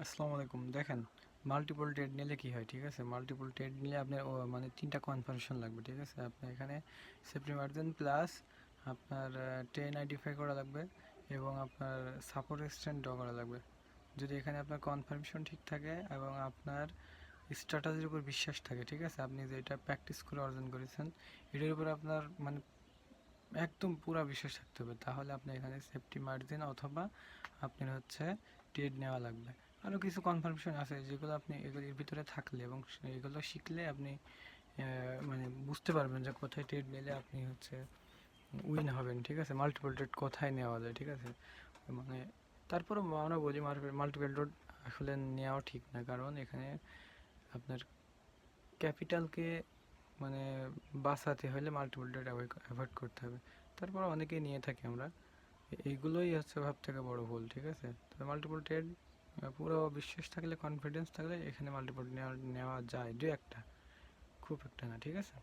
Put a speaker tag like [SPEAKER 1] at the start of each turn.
[SPEAKER 1] আসসালামু আলাইকুম। দেখেন, মাল্টিপল ট্রেড নিলে কি হয়, ঠিক আছে? মাল্টিপল ট্রেড নিলে আপনার মানে তিনটা কনফার্মেশন লাগবে, ঠিক আছে? আপনার এখানে সেফটি মার্জিন প্লাস আপনার ট্রেন আইডেন্টিফাই করা লাগবে এবং আপনার সাপোর্ট এক্সটেন্ড ড্র করা লাগবে। যদি এখানে আপনার কনফার্মেশন ঠিক থাকে এবং আপনার স্ট্র্যাটেজির উপর বিশ্বাস থাকে, ঠিক আছে, আপনি যেটা প্র্যাকটিস করে অর্জন করেছেন এটার উপর আপনার মানে একদম পুরা বিশ্বাস থাকতে হবে, তাহলে আপনি এখানে সেফটি মার্জিন অথবা আপনার হচ্ছে ট্রেড নেওয়া লাগবে। আরও কিছু কনফার্মেশন আছে যেগুলো আপনি এগুলির ভিতরে থাকলে এবং এগুলো শিখলে আপনি মানে বুঝতে পারবেন যে কোথায় ট্রেড নিলে আপনি হচ্ছে উইন হবেন, ঠিক আছে? মাল্টিপল ট্রেড কোথায় নেওয়া যায়, ঠিক আছে? মানে তারপরে আমরা বলি মাল্টিপল ট্রেড আসলে নেওয়াও ঠিক না, কারণ এখানে আপনার ক্যাপিটালকে মানে বাঁচাতে হলে মাল্টিপল ট্রেড অ্যাভয়েড করতে হবে। তারপর অনেকেই নিয়ে থাকি আমরা, এইগুলোই হচ্ছে সব থেকে বড় ভুল, ঠিক আছে? তবে মাল্টিপল ট্রেড পুরো বিশ্বাস থাকলে, কনফিডেন্স থাকলে এখানে মাল্টিপল নেওয়া নেওয়া যায়, দু একটা, খুব একটা না, ঠিক আছে?